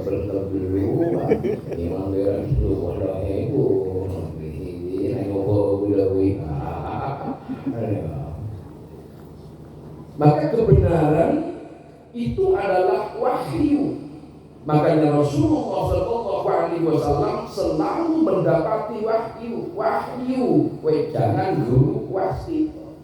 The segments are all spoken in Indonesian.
dulu memang dia dulu ada ego ini nengok bulawi maka kebenaran itu adalah wahyu. Makanya Rasulullah SAW selalu mendapati wahyu. Jangan guru wasito.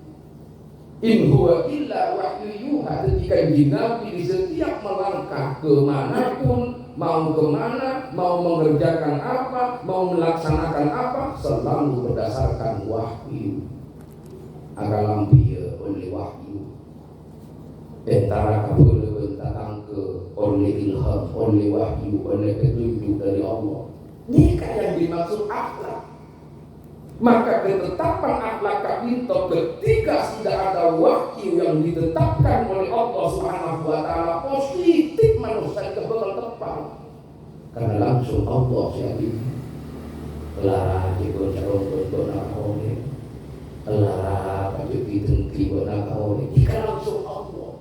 In huwa illa wahyu yuha. Ketika Nabi di setiap melangkah kemanapun, mau kemana, mau mengerjakan apa, mau melaksanakan apa, selalu berdasarkan wahyu. Agar lampiya oleh wahyu. Antara kabul tentang ke oleh ilham, oleh wahyu, oleh petunjuk dari Allah. Ini yang dimaksud akhlak. Maka ketetapan akhlak itu ketika sudah ada wahyu yang ditetapkan oleh Allah Subhanahu wa taala positif manusia itu bakal tepat. Karena langsung Allah jadi lara jiko jarong nakone. Lara kajuti dengki nakone. Jika langsung Allah.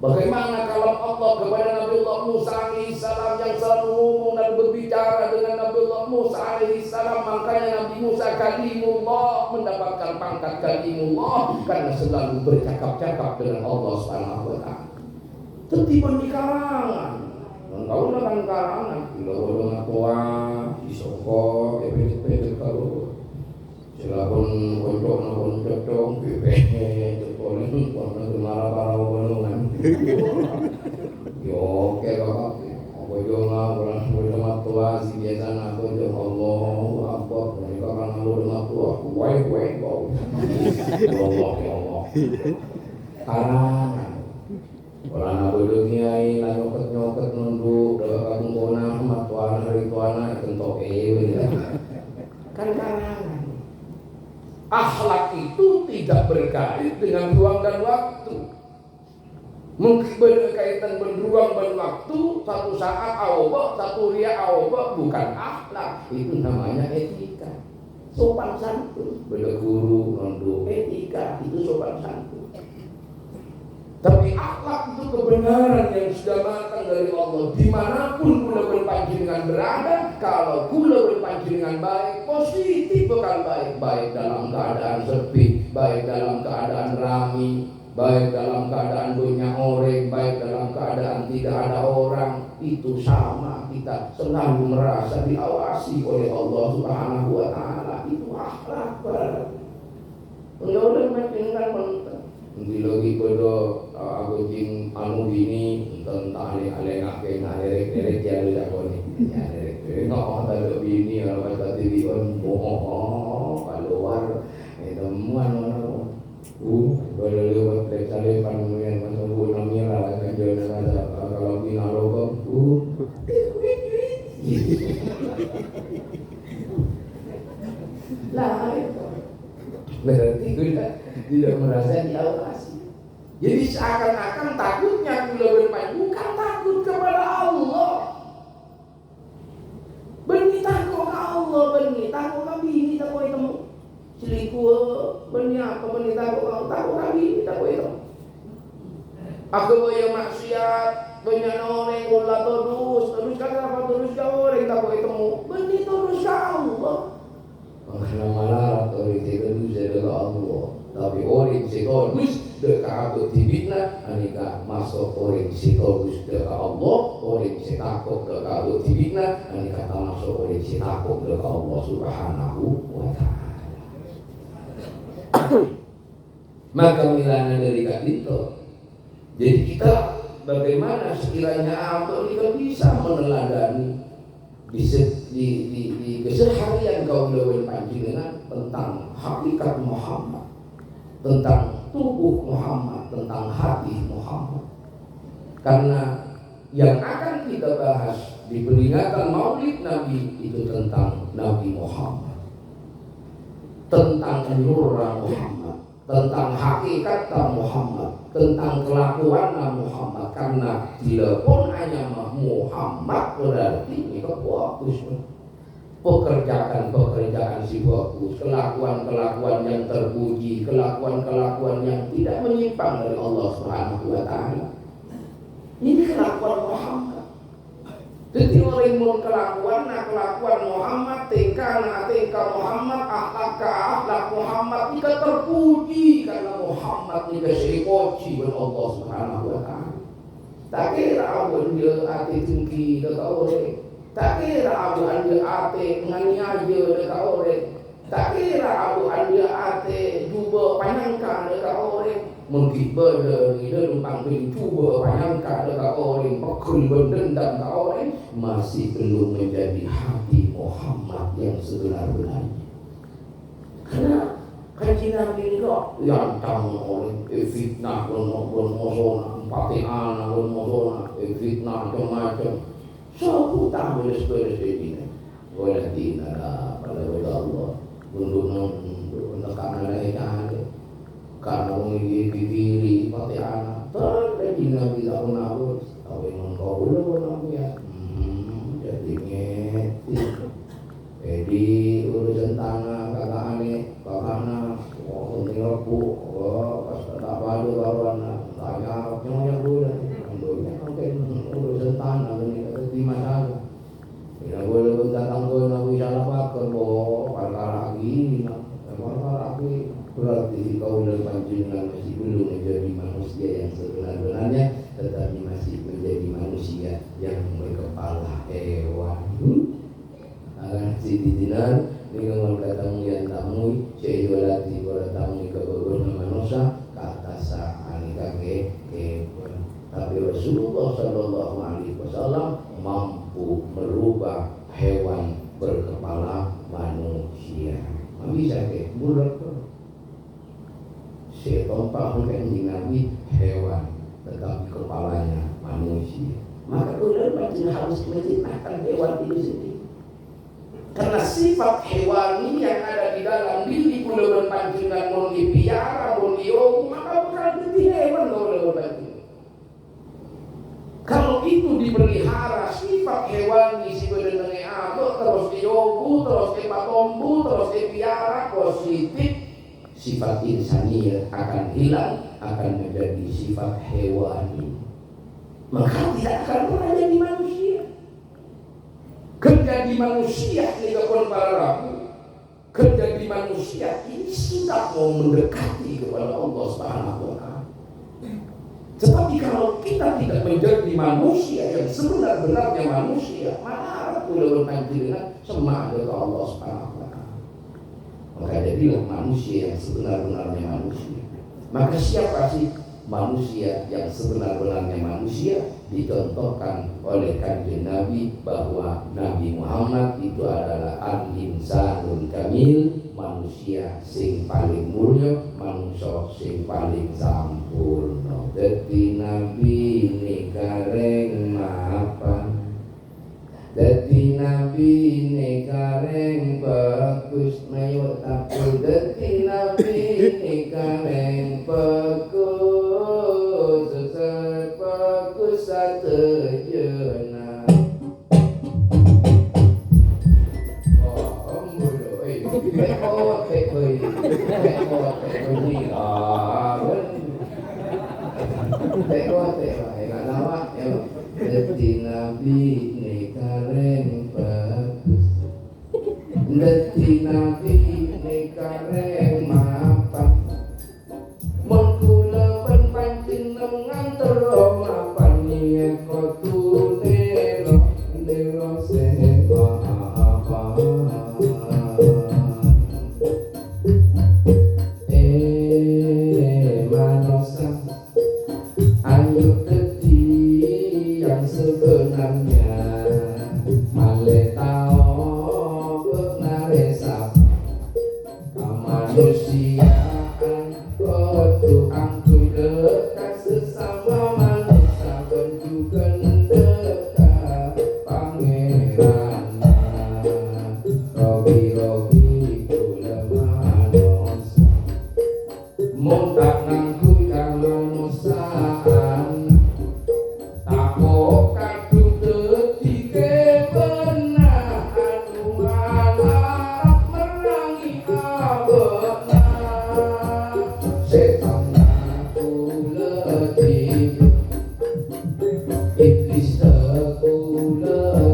Bagaimana kalau Allah kepada Nabiullah Musa alaihissalam yang selalu ngomong dan berbicara dengan Nabiullah Musa alaihissalam, makanya Nabi Musa kalimullah mendapatkan pangkat kalimullah karena selalu bercakap-cakap dengan Allah Subhanahu wa taala. Tertiba di kalangan. Engkau dengan kalangan, tidak boleh ngatua, disokok, epek-epek kalau silakan kocok, epek, boleh warna marah-marah bolongan. Yo oke kakak, aku juga orang sama tua si biasa aku juga Allah apa mereka kan aku dengan tua, wae bau. Allah. Karangan. Orang aku dunia ini nyokot nunduk dalam kampung kona sama tuana hari tuana kentok kan karangan. Akhlak itu tidak berkait dengan ruang dan waktu. Mungkin berkaitan beruang dan waktu, satu saat awal, satu ria awal, bukan akhlak. Itu namanya etika. Sopan santun. Beda guru, nunduk, etika itu sopan santun. Tapi akhlak itu kebenaran yang sudah matang dari Allah. Dimanapun kula berpanjenengan berada, kalau kula berpanjenengan baik, positif bukan baik. Baik dalam keadaan sepi, baik dalam keadaan ramai, baik dalam keadaan dunia orang, baik dalam keadaan tidak ada orang. Itu sama, kita selalu merasa diawasi oleh Allah Subhanahu wa taala. Itu akhlak berat. Udah panjenengan mentah. Nanti lagi pada aku jing anu bini tentang alih-alih ngerek jadi aku ni ngerek nggak ada bini kalau kata TV on keluar temuan orang pada lewat cari panuyan masuk namanya lah kan jangan ada kalau bina logam lah berarti kita tidak merasa diawasi. Jadi seakan-akan takutnya kula bermain bukan takut kepada Allah. Benih takut ke Allah, benih takut ke bini takut itu selingkuh, benih apa benih takut ke bini takut itu. Aku bayar maksiat, banyak orang ulah terus kenapa terus kau orang takut itu benih terus ke Allah. Karena malah otoriti itu adalah Allah. Tapi orang psikologis dekat dibina, anika masuk orang psikologis dekat Allah, orang takut dekat dibina, anika masuk orang takut dekat Allah Subhanahu wa taala. Maka milana dari itu. Jadi kita bagaimana sekiranya Allah kita bisa meneladani di keseharian kaum lawan panjenengan tentang hakikat Muhammad, tentang tubuh Muhammad, tentang hati Muhammad. Karena yang akan kita bahas di peringatan Maulid Nabi itu tentang Nabi Muhammad, tentang nurna Muhammad, tentang hakikat Muhammad, tentang kelakuan Muhammad. Karena tidak pun hanya Muhammad berarti itu fokus pekerjaan si fokus, kelakuan yang terpuji, kelakuan yang tidak menyimpang dari Allah Subhanahu wa taala. Ini kelakuan Muhammad. Jadi orang mun kelakuan Muhammad, tingkah Muhammad, akhlak Muhammad, jika terpuji karena Muhammad jika sepoci oleh Allah Subhanahu wa taala. Tak kira abun dia ate tinggi dekat orang. Tak kira abun dia ate nganiaya dekat orang. Tak kira abun dia ate cuba panjangkan dekat orang. Mungkin benda ni dia lumpang cuba panjangkan dekat orang. Pekul berdendam dekat orang. Masih belum menjadi hati Muhammad yang sebenar-benarnya. Karena kaji Nabi ini kok yang tahu orang fitnah bermosona, patihan bermosona, fitnah macam-macam. Siapa tahu beres-beres ini? Oleh tina pada Allah untuk menekan ada karena memiliki diri patihan. Kaji Nabi tak pernah harus tahu yang kau belum ya. Jadi ngeti. Jadi urusan tanah kakak aneh, kakakna, penting aku, pas tak pada kawan, tanya yang boleh, urusan tanah ini di masalah. Tidak boleh datang ke Nabi Salah Bakar, perkara lagi, berarti kau dan panjenengan masih belum menjadi manusia yang sebenar-benarnya, tetapi masih menjadi manusia yang berkepala hewan. Siti dinar dengan katamu yang tamu seiwalati wala tamu ke beberapa manusia kata sa'ani kake tapi Rasulullah Sallallahu Alaihi Wasallam mampu merubah hewan berkepala manusia. Bisa ke bulat setompak mungkin Nabi hewan tetapi kepalanya manusia. Maka ulama harus mencintakan hewan itu sendiri. Karena sifat hewani yang ada di dalam diri kula panjenengan mun dipiara mun diomu maka bukan jadi hewan kula panjenengan. Kalau itu dipelihara sifat hewani sebenarnya apa terus diomu terus dipatombu terus dipiara positif sifat insaniah akan hilang akan menjadi sifat hewani. Maka tidak akan pernah jadi manusia. Kerja di manusia ini kepada para rabu. Kerja di manusia ini sudah mau mendekati kepada Allah Subhanahu wa taala. Tetapi kalau kita tidak menjadi manusia yang sebenar-benarnya manusia, maka pula berpanjangan sama ke Allah Subhanahu wa taala. Maka jadilah manusia yang sebenar-benarnya manusia. Maka siapa sih manusia yang sebenar-benarnya manusia? Dicontohkan oleh kanjeng Nabi bahwa Nabi Muhammad itu adalah al-insanul kamil, manusia sing paling mulya, manusia sing paling sampurna. Dadi Nabi nikareng mapan, dadi Nabi nikareng bagus mayo takul, dadi Nabi nikareng bagus satejana. Dadi Nabi nikareng bagus, dadi Nabi nikareng mapan, mun kula panjenengan terus mapan yen kotune lero sewa apa. Manusia ayo dadi yang sebenarnya male tau benaresa kemanusiaan kudu angkuh dekat sesama manusia bentukan dekat pangeran robi kula manusia montak ngangkuh kemanusiaan takok kadung detike benar anu malah merangi abena setan aku letih iblis aku letih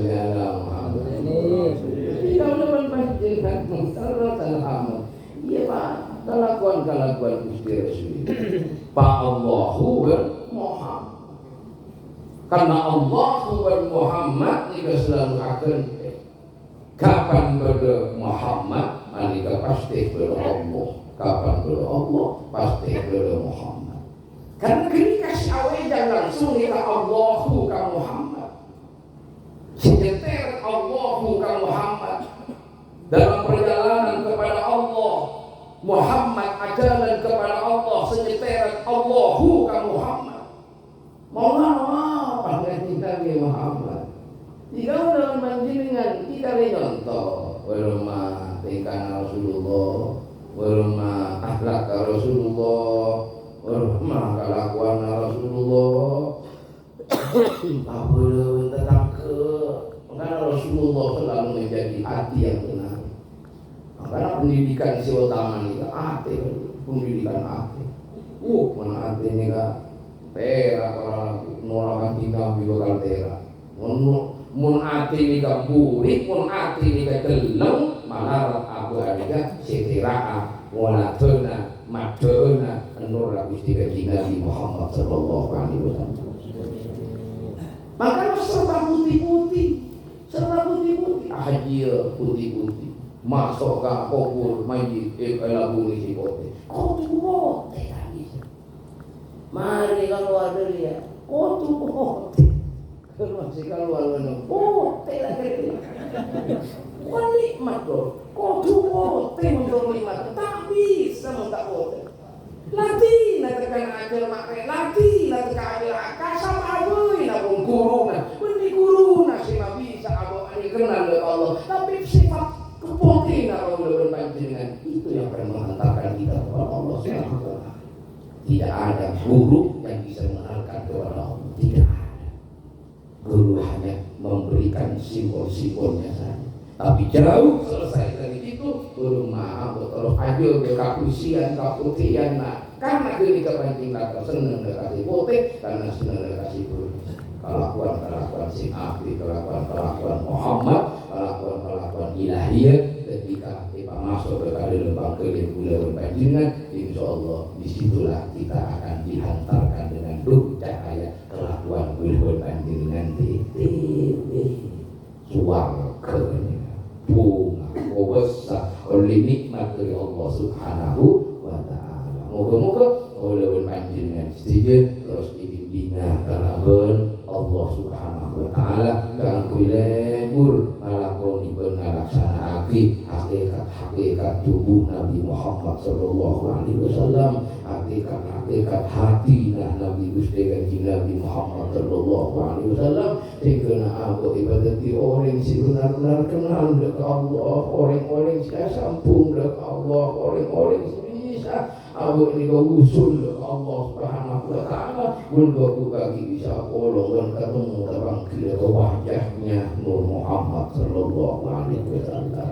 sholli ala Muhammad. Tidak udah panjenengan mutarot alhamdulillah. Iya Pak, kelakuan Gusti Rasul. Pak Allahu Muhammad. Karena Allahu Muhammad nika selalu akan kapan pada Muhammad nika pasti pada Allah. Kapan pada Allah pasti pada Muhammad. Karena kini kasih awejan langsung nika Allahu ka Muhammad. Sejeter Allahu ka Muhammad dalam perjalanan kepada Allah. Muhammad ajaran kepada Allah sejeter Allahu ka Muhammad. Maulana pangganti Nabi Muhammad. Jika dalam panjenengan kita contoh warma tingkah Rasulullah, warma akhlak Rasulullah, warma kelakuan Rasulullah. Apa lu tentang karena Rasulullah selalu menjadi hati yang tenang. Karena pendidikan si utama ini hati, pendidikan hati. Mana hati ini kan tera orang nolakan tinggal di lokal tera. Mun hati ini kan burik, mun hati ini kan teleng, malah abu adika setera, walatena, matena, nur Gusti Nabi Muhammad sallallahu alaihi wasallam. Maka serba putih-putih, haji putih-putih, masuk ke kubur mayit, lagu isi kote, kote lagi. Mari keluar dari ya, kote, keluar si keluar mana, kote lagi. Bukan nikmat loh, kote untuk nikmat, tak bisa mentak kote. Latih nak tekan ajar makai, latih nak tekan ajar kasar abui nak kurungan, benih kurungan sih nggak bisa abang ini kenal oleh Allah. Tapi sifat kepotin kalau udah berpanjangan itu yang akan menghantarkan kita kepada Allah SWT. Tidak ada guru yang bisa mengenalkan kepada Allah, tidak ada. Guru hanya memberikan simbol-simbolnya saja. Tapi jauh selesai dari itu belum maaf terus aja ke kaputian nah karena gini kepenting kata seneng kasih putih karena seneng kasih guru kelakuan si Abi kelakuan Muhammad kelakuan ilahiyah ketika kita masuk ke lembang kelimpulan panjenengan insyaallah disitulah kita akan dihantarkan dengan cahaya kelakuan kelimpulan panjenengan di suarga bunga besar oleh nikmat dari Allah Subhanahu wa Ta'ala. Moga-moga oleh panjenengan setuju terus dibimbingan kalaban Allah Subhanahu wa Ta'ala kang kulebur nglakoni nglaksanakaken hakikat tubuh Nabi Muhammad sallallahu alaihi wasallam, hakikat hati Nabi Gusti Nabi Muhammad sallallahu alaihi wasallam sehingga aku ibadati orang si benar-benar kenal dekat Allah, orang-orang yang sambung dekat Allah, orang-orang bisa aku ini kau usul dekat Allah Subhanahu wa Ta'ala pun kau bagi bisa kolong dan ketemu dalam kira wajahnya Nur Muhammad sallallahu alaihi wasallam.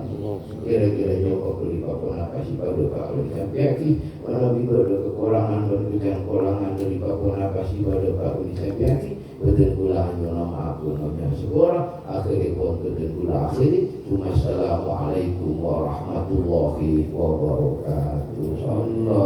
Kira-kira jauh beri apa kasih pada kau sampai mana bila ada kekurangan dan kekurangan dari apa kasih pada kau sampai betul pula hanya nama aku namanya seorang akhirnya pun betul pula akhirnya Assalamualaikum warahmatullahi wabarakatuh.